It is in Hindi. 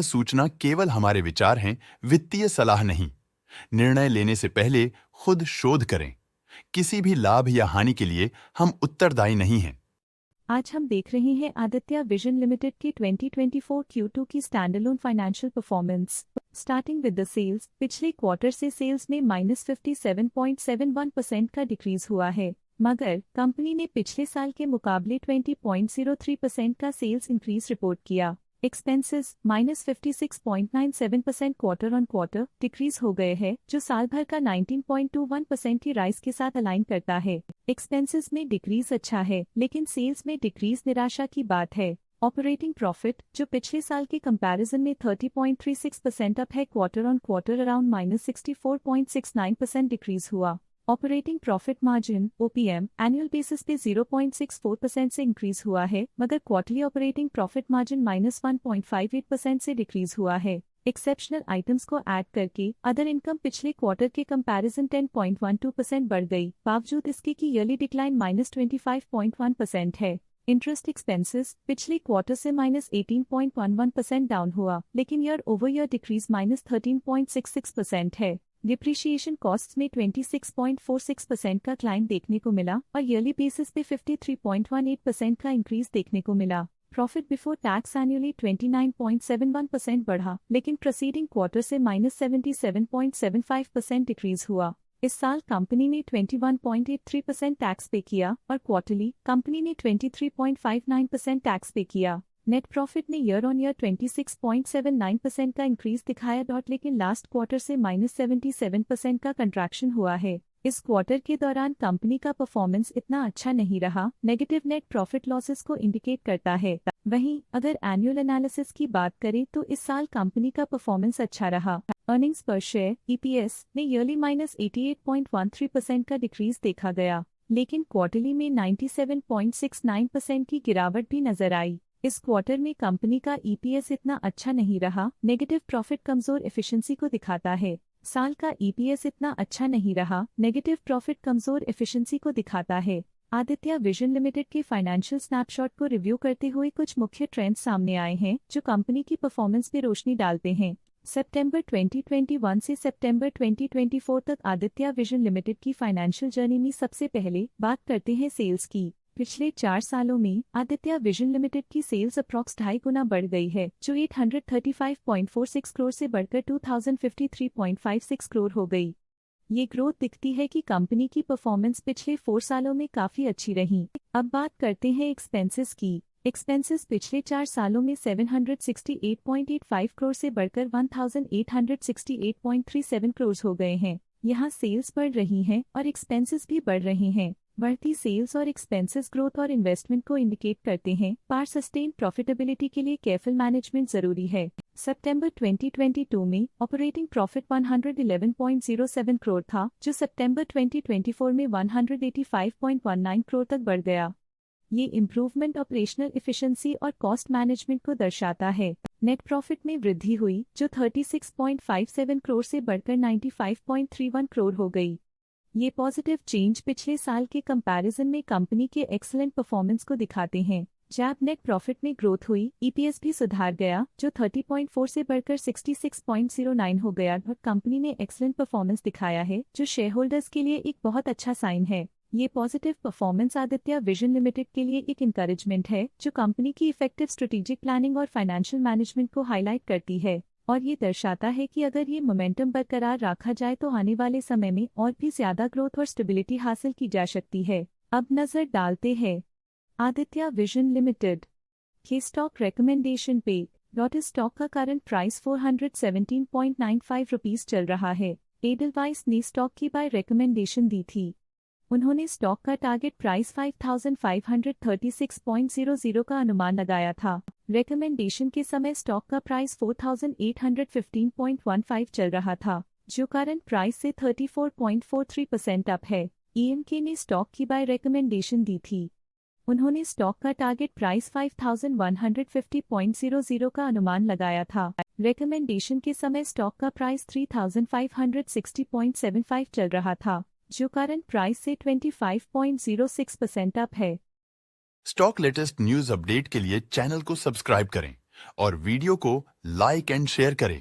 सूचना केवल हमारे विचार हैं, वित्तीय सलाह नहीं। निर्णय लेने से पहले खुद शोध करें। किसी भी लाभ या हानि के लिए हम उत्तरदायी नहीं हैं। आज हम देख रहे हैं आदित्य विजन लिमिटेड की 2024 Q2 की standalone financial performance. Starting with the sales, पिछले क्वार्टर से सेल्स में -57.71% का डिक्रीज हुआ है, मगर कंपनी ने पिछले साल के मुकाबले 20.03% का सेल्स इंक्रीज रिपोर्ट किया। Expenses -56.97% quarter on quarter decrease हो गए हैं, जो साल भर का 19.21% की राइज के साथ अलाइन करता है। एक्सपेंसेस में डिक्रीज अच्छा है, लेकिन सेल्स में डिक्रीज निराशा की बात है। ऑपरेटिंग प्रॉफिट, जो पिछले साल के कंपैरिजन में 30.36% अप है, quarter on quarter around -64.69% decrease हुआ। Operating profit margin OPM annual basis पे 0.64% से इंक्रीज हुआ है, मगर क्वार्टरली ऑपरेटिंग प्रॉफिट मार्जिन -1.58% से डिक्रीज हुआ है। एक्सेप्शनल आइटम्स को ऐड करके अदर इनकम पिछले क्वार्टर के कंपैरिजन 10.12% बढ़ गई, बावजूद इसके की ईयरली डिक्लाइन -25.1% है। इंटरेस्ट एक्सपेंसेस पिछले क्वार्टर से -18.11% डाउन हुआ, लेकिन ईयर ओवर ईयर डिक्रीज -13.66% है। डिप्रिशिएशन कॉस्ट्स में 26.46% का क्लाइम देखने को मिला और ईयरली बेसिस पे 53.18% का इंक्रीज देखने को मिला। प्रॉफिट बिफोर टैक्स एनुअली 29.71% बढ़ा, लेकिन प्रीसीडिंग क्वार्टर से -77.75% डिक्रीज हुआ। इस साल कंपनी ने 21.83% टैक्स पे किया और क्वार्टरली कंपनी ने 23.59% टैक्स पे किया। नेट प्रॉफिट ने ईयर ऑन ईयर 26.79% का इंक्रीज दिखाया, लेकिन लास्ट क्वार्टर से -77% का कंट्रैक्शन हुआ है। इस क्वार्टर के दौरान कंपनी का परफॉर्मेंस इतना अच्छा नहीं रहा, नेगेटिव नेट प्रॉफिट लॉसेस को इंडिकेट करता है। वहीं अगर एनुअल एनालिसिस की बात करें तो इस साल कंपनी का परफॉर्मेंस अच्छा रहा। अर्निंग्स पर शेयर EPS ने ईयरली -88.13% का डिक्रीज देखा गया, लेकिन क्वार्टरली में 97.69% की गिरावट भी नजर आई। इस क्वार्टर में कंपनी का EPS इतना अच्छा नहीं रहा, नेगेटिव प्रॉफिट कमजोर एफिशिएंसी को दिखाता है। साल का EPS इतना अच्छा नहीं रहा, नेगेटिव प्रॉफिट कमजोर एफिशिएंसी को दिखाता है। आदित्य विजन लिमिटेड के फाइनेंशियल स्नैपशॉट को रिव्यू करते हुए कुछ मुख्य ट्रेंड्स सामने आए हैं, जो कंपनी की परफॉर्मेंस पे रोशनी डालते हैं। सितंबर 2021 से सितंबर 2024 तक आदित्य विजन लिमिटेड की फाइनेंशियल जर्नी में सबसे पहले बात करते हैं सेल्स की। पिछले 4 सालों में आदित्य विजन लिमिटेड की सेल्स अप्रॉक्स 2.5 गुना बढ़ गई है, जो 835.46 करोड़ से बढ़कर 2053.56 करोड़ हो गई। ये ग्रोथ दिखती है कि कंपनी की परफॉर्मेंस पिछले 4 सालों में काफी अच्छी रही। अब बात करते हैं एक्सपेंसेस की। एक्सपेंसेस पिछले 4 सालों में 768.85 करोड़ से बढ़कर 1868.37 करोड़ हो गए हैं। यहाँ सेल्स बढ़ रही हैं और एक्सपेंसेस भी बढ़ रहे हैं। बढ़ती सेल्स और एक्सपेंसेस ग्रोथ और इन्वेस्टमेंट को इंडिकेट करते हैं, पर सस्टेन प्रॉफिटेबिलिटी के लिए केयरफुल मैनेजमेंट जरूरी है। सितंबर 2022 में ऑपरेटिंग प्रॉफिट 111.07 करोड़ था, जो सितंबर 2024 में 185.19 करोड़ तक बढ़ गया। ये इम्प्रूवमेंट ऑपरेशनल एफिशिएंसी और कॉस्ट मैनेजमेंट को दर्शाता है। नेट प्रॉफिट में वृद्धि हुई, जो 36.57 करोड़ से बढ़कर 95.31 करोड़ हो गई। ये पॉजिटिव चेंज पिछले साल के कंपैरिजन में कंपनी के एक्सीलेंट परफॉर्मेंस को दिखाते हैं। जब नेट प्रॉफिट में ग्रोथ हुई, EPS भी सुधार गया, जो 30.4 से बढ़कर 66.09 हो गया और कंपनी ने एक्सीलेंट परफॉर्मेंस दिखाया है, जो शेयर होल्डर्स के लिए एक बहुत अच्छा साइन है। ये positive performance Aditya vision limited के लिए एक इंकरेजमेंट है, जो कंपनी की इफेक्टिव स्ट्रेटेजिक प्लानिंग और फाइनेंशियल मैनेजमेंट को हाईलाइट करती है, और ये दर्शाता है कि अगर ये मोमेंटम बरकरार रखा जाए तो आने वाले समय में और भी ज्यादा ग्रोथ और स्टेबिलिटी हासिल की जा सकती है। अब नजर डालते हैं आदित्य विजन लिमिटेड के स्टॉक रिकमेंडेशन पे। स्टॉक का करंट प्राइस 417.95 रुपीस चल रहा है। एडलवाइस ने स्टॉक की बाय रिकमेंडेशन दी थी। उन्होंने स्टॉक का टारगेट प्राइस 5536.00 का अनुमान लगाया था। रिकमेंडेशन के समय स्टॉक का प्राइस 4815.15 चल रहा था, जो करंट प्राइस से 34.43% अप है। EMK ने स्टॉक की बाय रिकमेंडेशन दी थी। उन्होंने स्टॉक का टारगेट प्राइस 5150.00 का अनुमान लगाया था। रिकमेंडेशन के समय स्टॉक का प्राइस 3560.75 चल रहा था, जो करंट प्राइस से 25.06% अप है। स्टॉक लेटेस्ट न्यूज अपडेट के लिए चैनल को सब्सक्राइब करें और वीडियो को लाइक एंड शेयर करें।